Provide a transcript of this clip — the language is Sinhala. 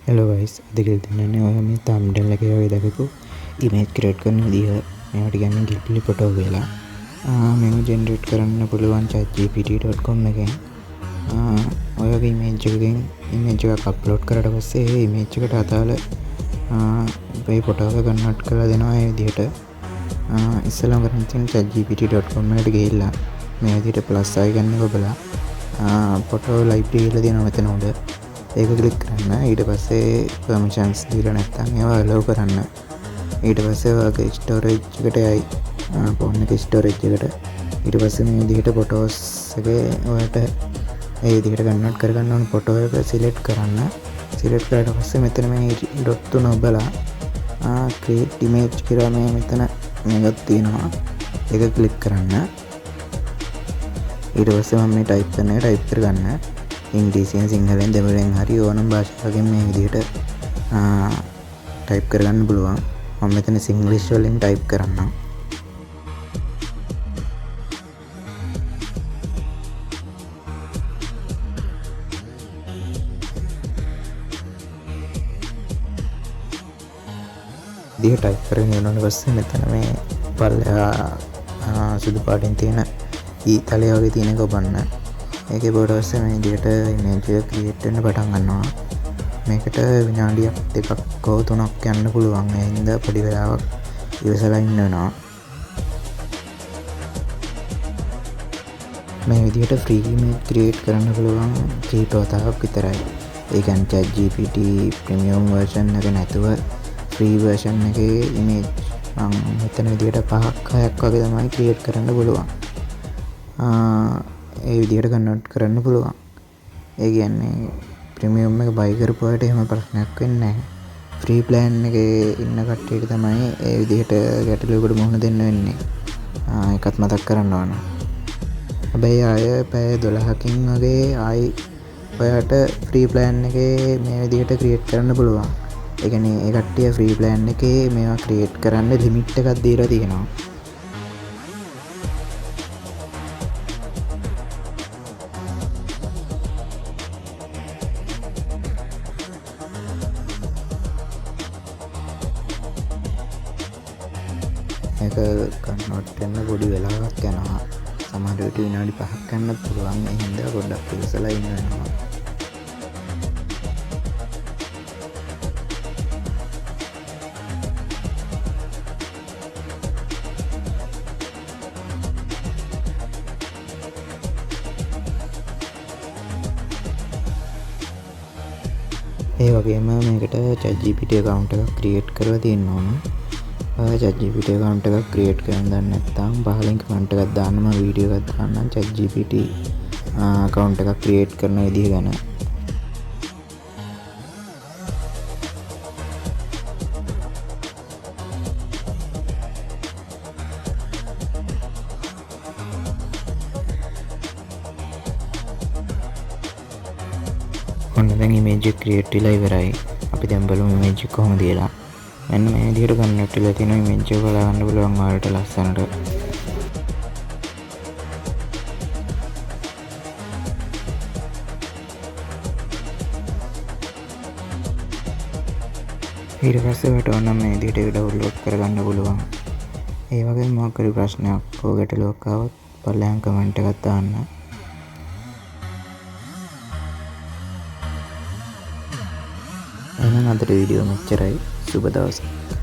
හෙලෝ ගයිස්, අද කියලා දෙන්නන්නේ ඔය මේ තම්බ්නෙල් එකේ වගේ දකපු ඉමේජ් ක්‍රියේට් කරන විදිහ. මේවට කියන්නේ ගිප්ලි ෆොටෝ කියලා. මේව ජෙනරේට් කරන්න පුළුවන් chatgpt.com එකෙන්. ඔය වගේ ඉමේජ් එකක් අප්ලෝඩ් කරලා පස්සේ ඒ ඉමේජ් එකට අදාළ මේ ෆොටෝ එක කන්වර්ට් කරලා දෙනවා ඒ විදිහට. ඉස්සෙල්ලාම කරන්න තියෙන්නේ chatgpt.com එකට ගිහිල්ලා මේ විදිහට ප්ලස් අයිකන් එක ඔබලා ෆොටෝ ලයිබ්‍රරි කියලා දෙනවා මෙතන උඩ. ඒක ක්ලික් කරන්න. ඊට පස්සේ පර්මිෂන්ස් දීලා නැත්නම් ඒවා allow කරන්න. ඊට පස්සේ ඔයගේ ස්ටෝරේජ් එකට යයි ෆෝන් එකේ ස්ටෝරේජ් එකට. ඊට පස්සේ මේ විදිහට ෆොටෝස් එකේ ඔයාලට ඒ විදිහට කන්වර්ට් කරගන්න ඕන ෆොටෝ එක සිලෙක්ට් කරන්න. සිලෙක්ට් කරලා පස්සේ මෙතන මේ ඩොට් තුන ඔබලා create image කියලා මේ මෙතන මේකක් තියෙනවා. ඒක ක්ලික් කරන්න. ඊට පස්සේ මම මේ ටයිප් කරගන්න. ඉංග්‍රීසියෙන් සිංහලෙන් දෙමළෙන් හරි ඕනම භාෂාවකින් මේ විදිහට ටයිප් කරගන්න පුළුවන්. මම මෙතන සිංග්ලිෂ් වලින් ටයිප් කරන්නම්. විදිහ ටයිප් කරගෙන යනකොට පස්සේ මෙතන මේ පල්ලෙහා සුදු පාටින් තියෙන ඊතලය වගේ තියෙන එක ඔබන්න. ඒකේ බෝඩ පස්සේ මේ විදිහට ඉමේජ් එක ක්‍රියේට් වෙන්න පටන් ගන්නවා. මේකට විනාඩියක් දෙකක් හෝ තුනක් යන්න පුළුවන්. ඒ හින්දා පොඩි වෙලාවක් ඉවසලා ඉන්න වෙනවා. මේ විදිහට ෆ්‍රී ඉමේජ් ක්‍රියේට් කරන්න පුළුවන් කීපවතාවක් විතරයි. ඒ කියන්නේ ChatGPT ප්‍රීමියම් වර්ෂන් එක නැතුව ෆ්‍රී වර්ෂන් එකේ ඉමේජ් මම මෙතන විදිහට 5ක් 6ක් වගේ තමයි ක්‍රියේට් කරන්න පුළුවන්. ඒ විදිහට කන්වර්ට් කරන්න පුළුවන්. ඒ කියන්නේ ප්‍රීමියම් එක බයි කරපුවාට එහෙම ප්‍රශ්නයක් වෙන්නේ නැහැ. ෆ්‍රී ප්ලෑන් එකේ ඉන්න කට්ටියට තමයි ඒ විදිහට ගැටලුවකට මුහුණ දෙන්න වෙන්නේ. ඒකත් මතක් කරන්න ඕන. හැබැයි ආය පැය 12කින් වගේ ආයි ඔයාට ෆ්‍රී ප්ලෑන් එකේ මේ විදිහට ක්‍රියේට් කරන්න පුළුවන්. ඒ කියන්නේ ඒ කට්ටිය ෆ්‍රී ප්ලෑන් එකේ මේවා ක්‍රියේට් කරන්න ලිමිට් එකක් දීලා තියෙනවා. ඒක කන්වර්ට් වෙන්න පොඩි වෙලාවක් යනවා. සමහර විට විනාඩි 5ක් යන්නත් පුළුවන්. ඒ හින්දා පොඩ්ඩක් ඉවසලා ඉන්න වෙනවා. ඒ වගේම මේකට ChatGPT account එකක් create කරලා තියෙන්න ඕන. ChatGPT account එකක් create කරන්න දන්නේ නැත්නම් පහලින් කමෙන්ට් එකක් දාන්න. මම වීඩියෝ එකක් දාන්නම් ChatGPT account එකක් create කරන විදිහ ගැන. ඔන්න දැන් ඉමේජ් එක ක්‍රියේට් වෙලා ඉවරයි. අපි දැන් බලමු ඉමේජ් එක කොහොමද කියලා. මෙන්න මේ විදිහට කන්වර්ට් වෙලා තියෙන ඉමේජ් එක බලන්න පුළුවන් ඔයාලට ලස්සනට. ඊට පස්සේ ඔයාලට ඕන නම් මේ විදිහට ඒක ඩවුන්ලෝඩ් කරගන්න පුළුවන්. ඒ වගේම මොකක් හරි ප්‍රශ්නයක් හෝ ගැටලුවක් ආවොත් පල්ලෙහාන් කමෙන්ට් එකක් දාන්න. එහෙනම් අදට වීඩියෝ මෙච්චරයි. සුබ දවසක්.